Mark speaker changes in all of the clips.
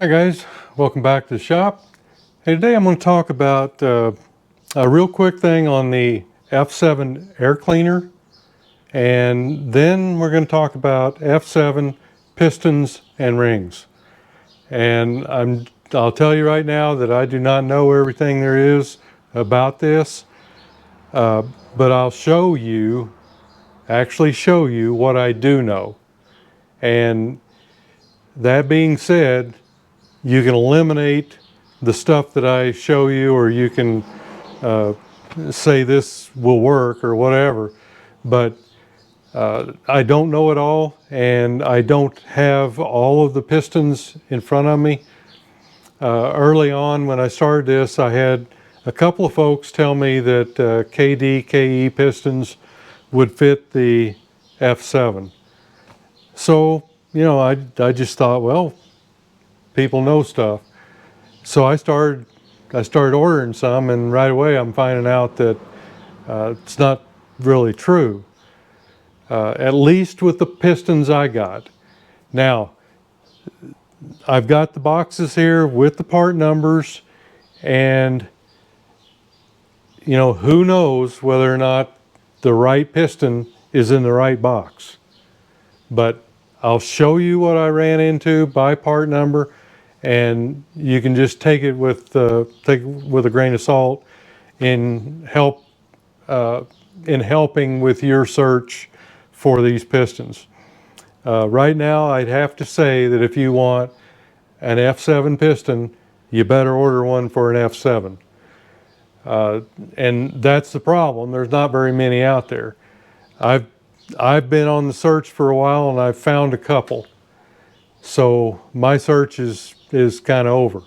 Speaker 1: Hi guys, welcome back to the shop. Hey, today I'm going to talk about a real quick thing on the F7 air cleaner, and then we're going to talk about F7 pistons and rings. And I'll tell you right now that I do not know everything there is about this, but I'll actually show you what I do know. And that being said, you can eliminate the stuff that I show you, or you can say this will work or whatever, but I don't know it all, and I don't have all of the pistons in front of me. Early on when I started this, I had a couple of folks tell me that KD, KE pistons would fit the F7. So, I just thought, well, people know stuff. So I started ordering some, and right away I'm finding out that it's not really true, at least with the pistons I got. Now, I've got the boxes here with the part numbers, and who knows whether or not the right piston is in the right box. But I'll show you what I ran into by part number, and you can just take it with a grain of salt in helping with your search for these pistons. Right now, I'd have to say that if you want an F7 piston, you better order one for an F7. And that's the problem. There's not very many out there. I've been on the search for a while, and I've found a couple. So my search is kind of over.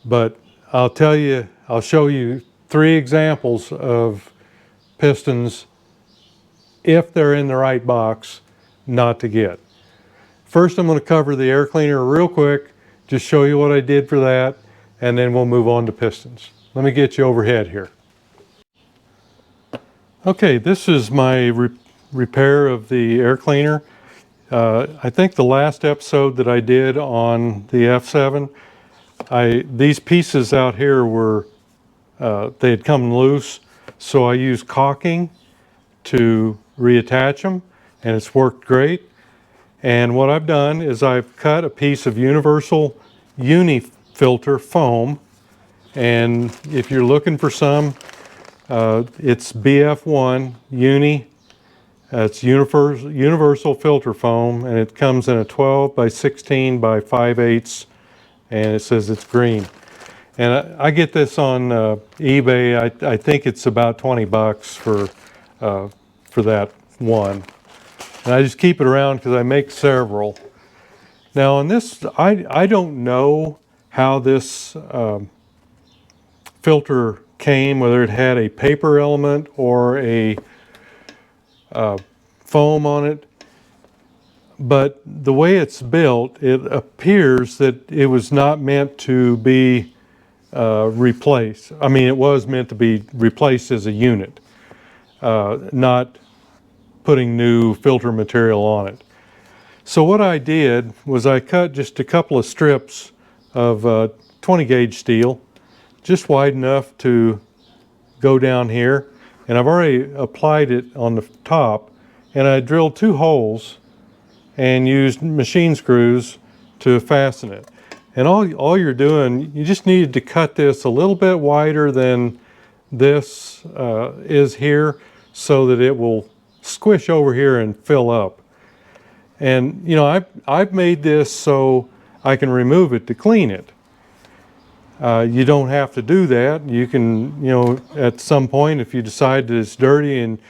Speaker 1: But I'll show you 3 examples of pistons, if they're in the right box, not to get. First, I'm going to cover the air cleaner real quick, just show you what I did for that, and then we'll move on to pistons. Let me get you overhead here. Okay, this is my repair of the air cleaner. I think the last episode that I did on the F7, these pieces out here were, they had come loose, so I used caulking to reattach them, and it's worked great. And what I've done is I've cut a piece of universal filter foam, and if you're looking for some, it's BF1 Uni. It's universal filter foam, and it comes in a 12 by 16 by 5/8, and it says it's green. And I get this on eBay. I think it's about 20 bucks for that one. And I just keep it around because I make several. Now on this, I don't know how this filter came, whether it had a paper element or a foam on it. But the way it's built, it appears that it was not meant to be replaced. I mean, it was meant to be replaced as a unit, not putting new filter material on it. So what I did was I cut just a couple of strips of 20 gauge steel, just wide enough to go down here. And I've already applied it on the top, and I drilled 2 holes and used machine screws to fasten it. And all you're doing, you just needed to cut this a little bit wider than this is here, so that it will squish over here and fill up. And I've made this so I can remove it to clean it. You don't have to do that. You can, at some point, if you decide that it's dirty and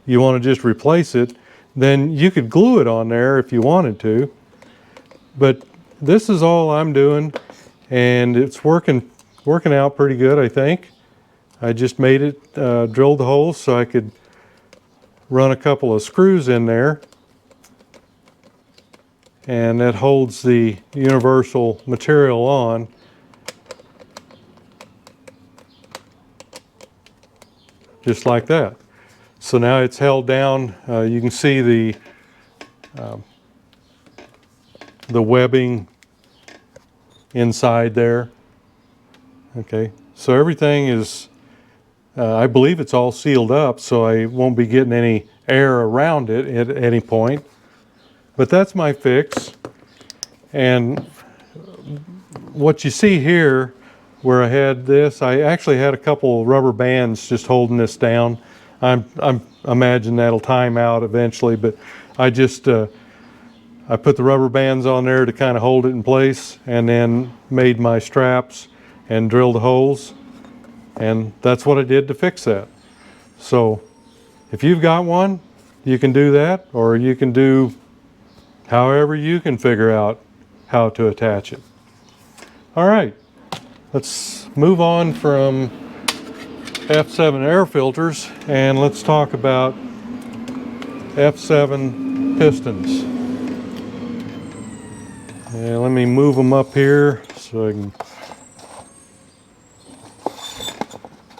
Speaker 1: you want to just replace it, then you could glue it on there if you wanted to. But this is all I'm doing, and it's working out pretty good, I think. I just made it, drilled the holes so I could run a couple of screws in there, and that holds the universal material on. Just like that. So now it's held down. You can see the webbing inside there. Okay, so everything is, I believe it's all sealed up, so I won't be getting any air around it at any point. But that's my fix. And what you see here, where I had this, I actually had a couple rubber bands just holding this down. I'm imagine that'll time out eventually, but I just I put the rubber bands on there to kind of hold it in place, and then made my straps and drilled the holes, and that's what I did to fix that. So if you've got one, you can do that, or you can do however you can figure out how to attach it. All right, let's move on from F7 air filters, and let's talk about F7 pistons. And let me move them up here so I can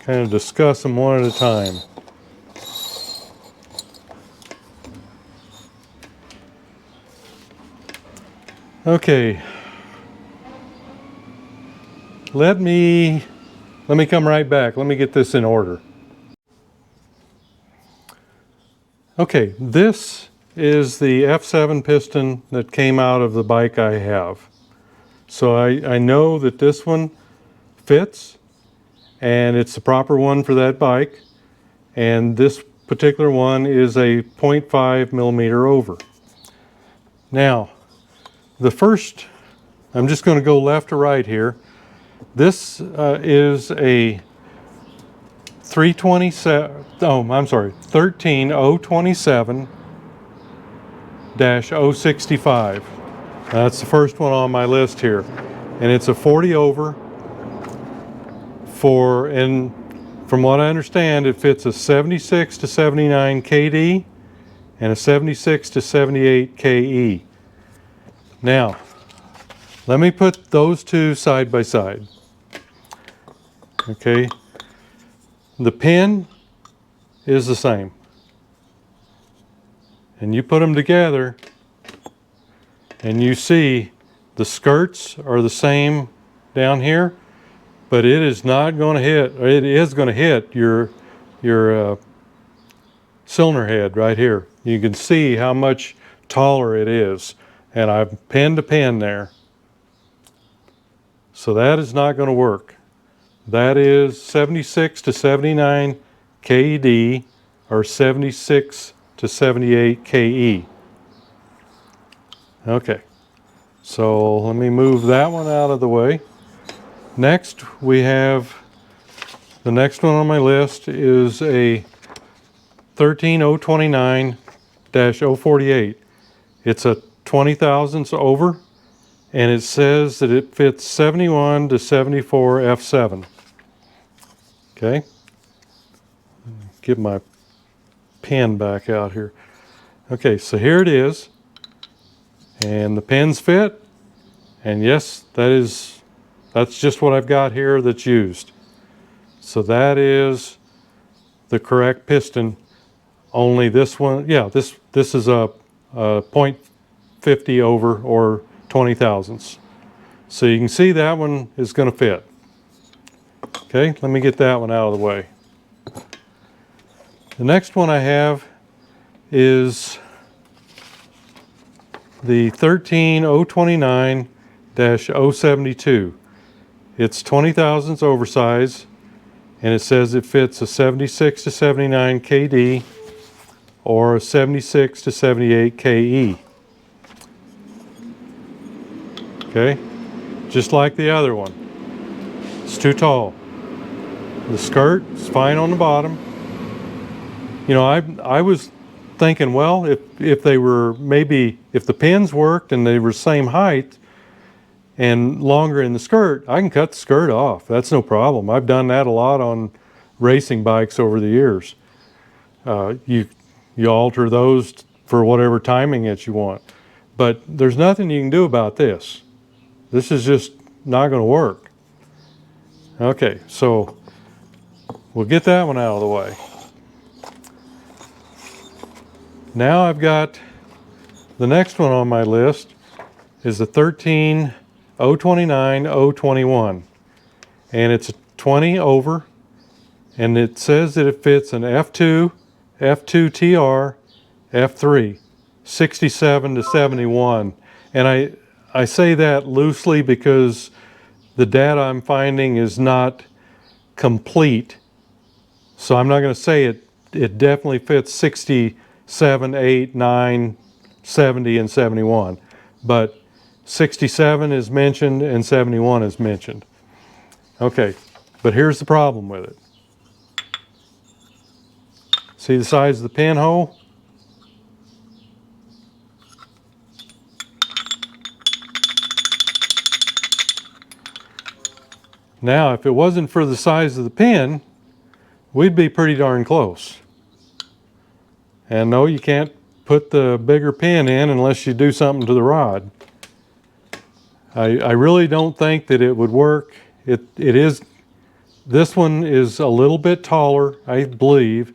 Speaker 1: kind of discuss them one at a time. Okay, let me come right back. Let me get this in order. Okay, this is the F7 piston that came out of the bike I have. So I know that this one fits, and it's the proper one for that bike, and this particular one is a 0.5 millimeter over. Now, the first, I'm just going to go left to right here. This is a 13027-065. That's the first one on my list here. And it's a 40 over and from what I understand, it fits a 76 to 79 KD and a 76 to 78 KE. Now, let me put those two side by side. Okay, the pin is the same, and you put them together and you see the skirts are the same down here, but it is not going to hit, or it is going to hit your cylinder head right here. You can see how much taller it is, and I've pinned a pin there. So that is not going to work. That is 76 to 79 KD or 76 to 78 KE. Okay, so let me move that one out of the way. Next, we have the next one on my list is a 13029-048. It's a 20 thousandths over, and it says that it fits 71 to 74 F7. Okay, get my pen back out here. Okay, so here it is, and the pins fit, and yes, that's just what I've got here that's used. So that is the correct piston. Only this one, yeah, this is a 0.50 over or 20 thousandths. So you can see that one is going to fit. Okay, let me get that one out of the way. The next one I have is the 13029-072. It's 20 thousandths oversize, and it says it fits a 76 to 79 KD or a 76 to 78 KE. Okay, just like the other one. It's too tall. The skirt is fine on the bottom. You know, I was thinking, well, if they were maybe, if the pins worked and they were same height and longer in the skirt, I can cut the skirt off. That's no problem. I've done that a lot on racing bikes over the years. You alter those for whatever timing that you want. But there's nothing you can do about this. This is just not going to work. Okay, so we'll get that one out of the way. Now I've got the next one on my list is the 13029 029, 021. And it's a 20 over, and it says that it fits an F2, F2 TR, F3, 67 to 71. And I say that loosely because the data I'm finding is not complete. So I'm not going to say it definitely fits 67, 8, 9, 70, and 71. But 67 is mentioned and 71 is mentioned. Okay, but here's the problem with it. See the size of the pinhole? Now, if it wasn't for the size of the pin, we'd be pretty darn close. And no, you can't put the bigger pin in unless you do something to the rod. I really don't think that it would work. It is, this one is a little bit taller, I believe,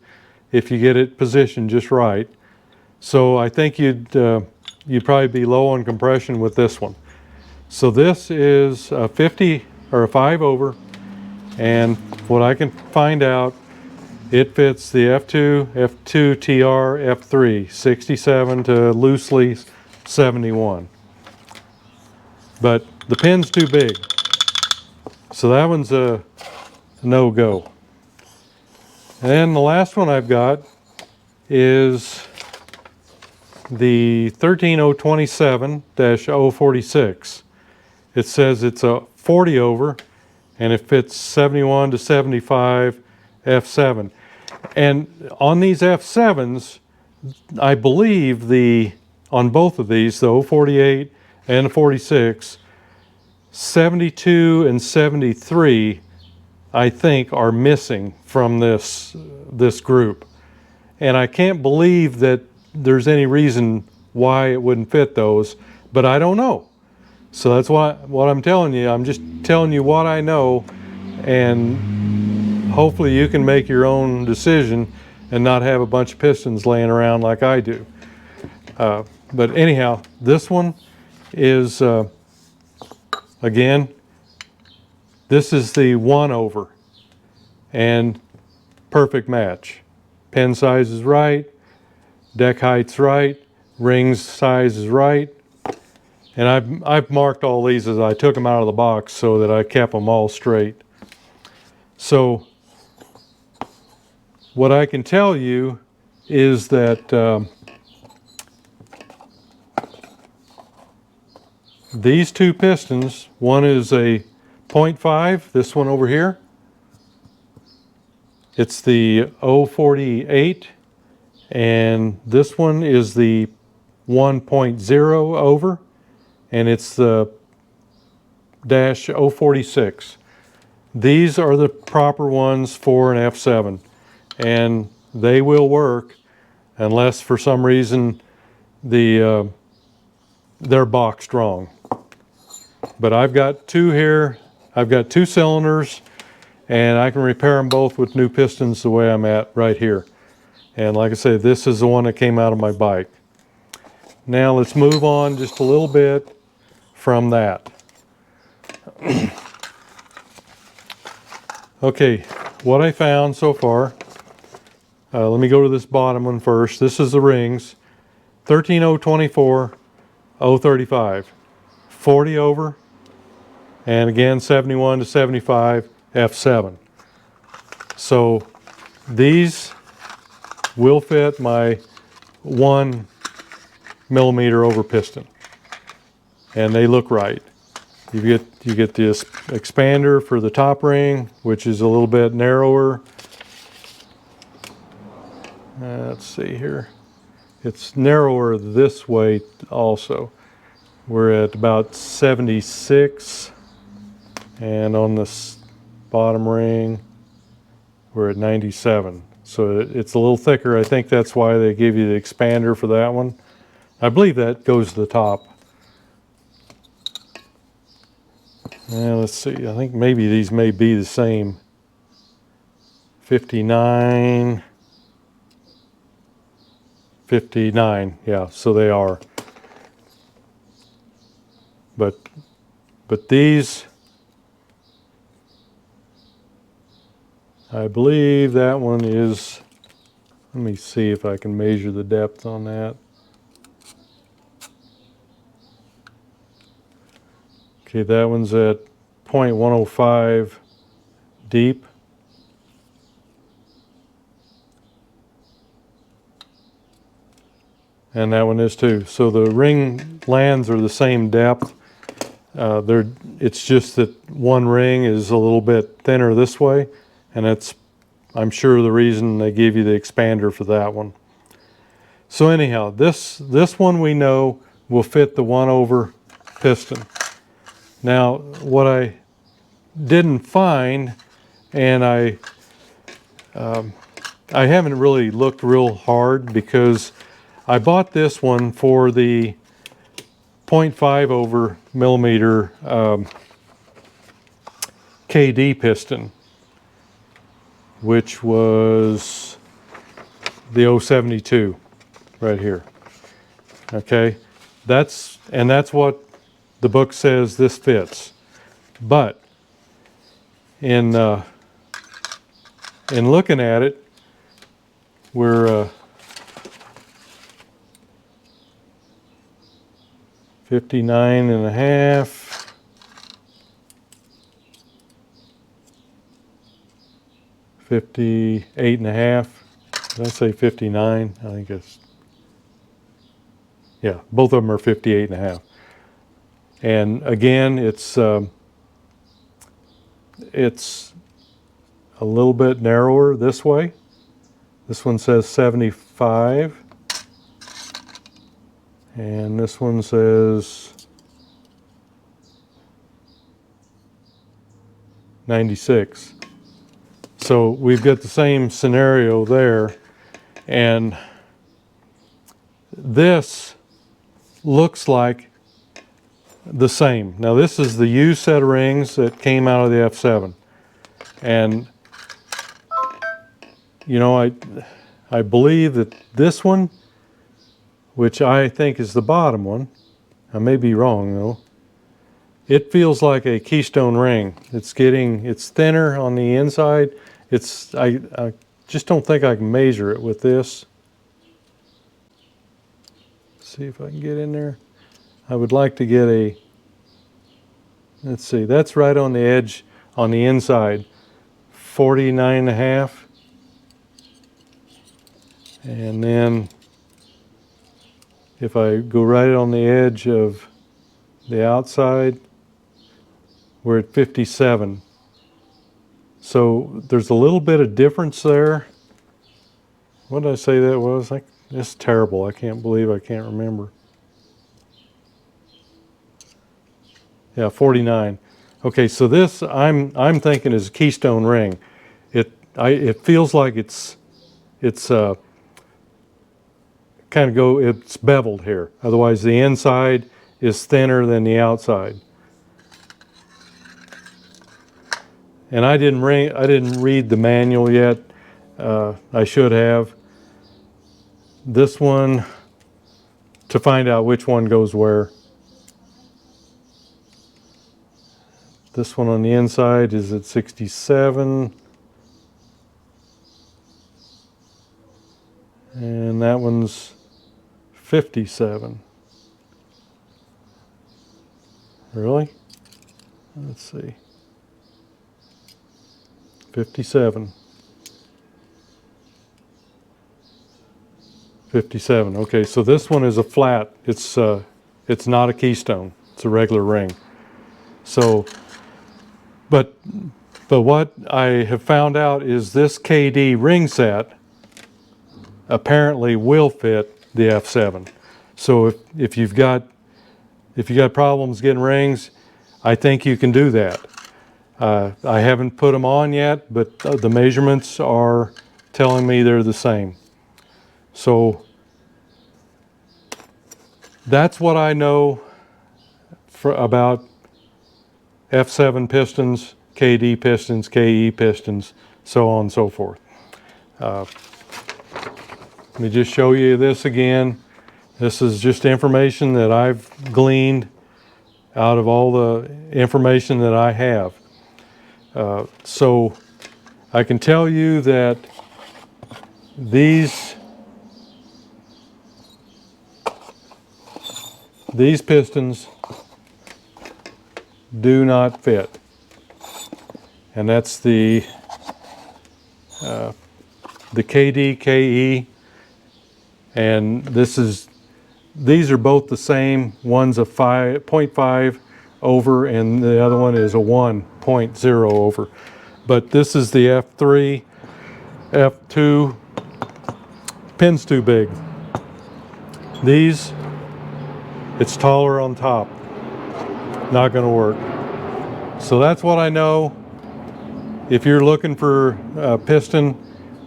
Speaker 1: if you get it positioned just right. So I think you'd probably be low on compression with this one. So this is a 50 or a 5 over, and what I can find out, it fits the F2, F2 TR, F3, 67 to loosely 71. But the pin's too big, so that one's a no-go. And the last one I've got is the 13027-046. It says it's a 40 over, and it fits 71 to 75 F7. And on these F7s, I believe on both of these, the 048 and the 46, 72 and 73, I think, are missing from this group. And I can't believe that there's any reason why it wouldn't fit those, but I don't know. So that's what I'm telling you. I'm just telling you what I know, and hopefully you can make your own decision and not have a bunch of pistons laying around like I do. But anyhow, this one is, again, this is the 1 over, and perfect match. Pin size is right, deck height's right, rings size is right. And I've marked all these as I took them out of the box so that I kept them all straight. So what I can tell you is that these two pistons, one is a 0.5, this one over here. It's the 048, and this one is the 1.0 over. And it's the dash 046. These are the proper ones for an F7, and they will work unless for some reason they're boxed wrong. But I've got two here. I've got 2 cylinders, and I can repair them both with new pistons the way I'm at right here. And like I say, this is the one that came out of my bike. Now let's move on just a little bit from that. Okay, what I found so far, let me go to this bottom one first. This is the rings, 13024, 035, 40 over, and again 71 to 75 F7. So these will fit my 1 millimeter over piston, and they look right. You get this expander for the top ring, which is a little bit narrower. Let's see here. It's narrower this way also. We're at about 76, and on this bottom ring we're at 97. So it's a little thicker. I think that's why they give you the expander for that one. I believe that goes to the top. Now let's see, I think maybe these may be the same. 59, 59, yeah, so they are. But But these, I believe that one is, let me see if I can measure the depth on that. Okay, that one's at 0.105 deep. And that one is too. So the ring lands are the same depth. It's just that one ring is a little bit thinner this way, and that's, I'm sure, the reason they give you the expander for that one. So anyhow, this one we know will fit the 1/over piston. Now, what I didn't find, and I haven't really looked real hard, because I bought this one for the 0.5 over millimeter KD piston, which was the 072 right here. Okay, that's what the book says this fits. But in looking at it, we're 59 and a half, 58 and a half. Did I say 59? I think it's, yeah, both of them are 58 and a half. And again, it's a little bit narrower this way. This one says 75. And this one says 96. So we've got the same scenario there. And this looks like the same. Now this is the used set of rings that came out of the F7. And you know, I believe that this one, which I think is the bottom one, I may be wrong though, it feels like a keystone ring. It's thinner on the inside. I just don't think I can measure it with this. See if I can get in there. I would like to get a, let's see, that's right on the edge on the inside, 49 and a half. And then if I go right on the edge of the outside, we're at 57. So there's a little bit of difference there. What did I say that was? It's terrible. I can't believe I can't remember. Yeah, 49. Okay, so this I'm thinking is a keystone ring. It feels like it's beveled here. Otherwise, the inside is thinner than the outside. And I didn't read the manual yet. I should have. This one, to find out which one goes where. This one on the inside is at 67. And that one's 57. Really? Let's see. 57. 57. Okay, so this one is a flat. It's not a keystone. It's a regular ring. So, but what I have found out is this KD ring set apparently will fit the F7. So if you've got problems getting rings, I think you can do that. I haven't put them on yet, but the measurements are telling me they're the same. So that's what I know about F7 pistons, KD pistons, KE pistons, so on and so forth. Let me just show you this again. This is just information that I've gleaned out of all the information that I have. So I can tell you that these pistons do not fit, and that's the KD, KE, and these are both the same. One's a 0.5 over and the other one is a 1.0 over. But this is the F3, F2, pin's too big. These, it's taller on top. Not gonna work. So that's what I know. If you're looking for a piston,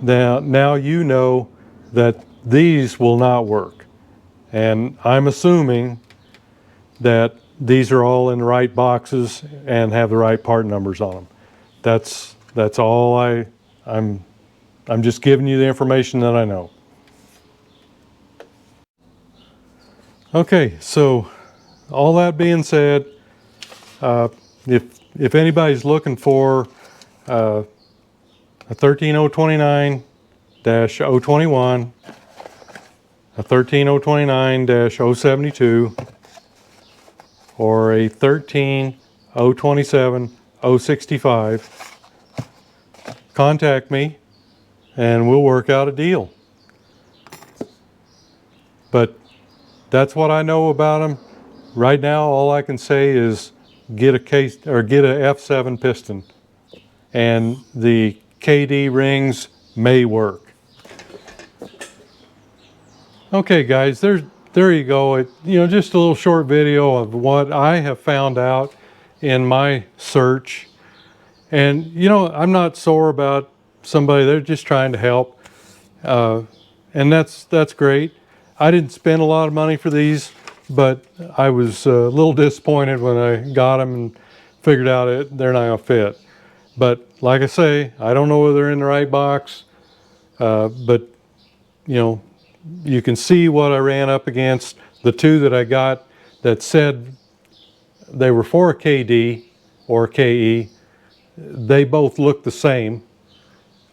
Speaker 1: now you know that these will not work. And I'm assuming that these are all in the right boxes and have the right part numbers on them. That's all I'm just giving you the information that I know. Okay, so all that being said, if anybody's looking for a 13029-021, a 13029-072, or a 13027-065, contact me and we'll work out a deal. But that's what I know about them. Right now, all I can say is get a F7 piston, and the KD rings may work. Okay, guys, there you go. Just a little short video of what I have found out in my search. And I'm not sore about somebody. They're just trying to help, and that's great. I didn't spend a lot of money for these, but I was a little disappointed when I got them and figured out they're not gonna fit. But like I say, I don't know whether they're in the right box, but you can see what I ran up against. The two that I got that said they were for a KD or KE, they both look the same.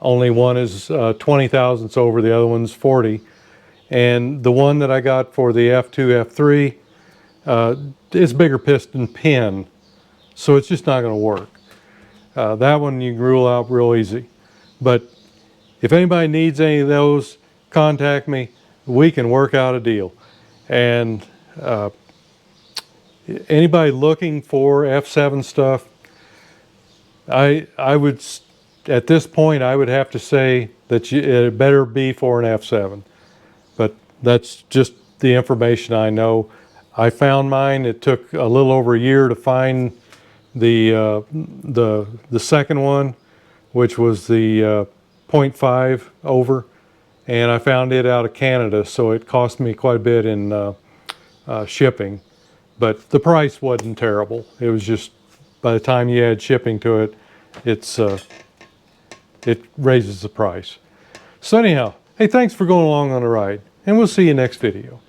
Speaker 1: Only one is 20 thousandths over, the other one's 40. And the one that I got for the F2, F3 is bigger piston pin, so it's just not going to work. That one you can rule out real easy. But if anybody needs any of those, contact me. We can work out a deal. And anybody looking for F7 stuff, I would, at this point, I would have to say that it better be for an F7. But that's just the information I know. I found mine. It took a little over a year to find the second one, which was the 0.5 over, and I found it out of Canada, so it cost me quite a bit in shipping. But the price wasn't terrible. It was just, by the time you add shipping to it, it raises the price. So anyhow, hey, thanks for going along on the ride, and we'll see you next video.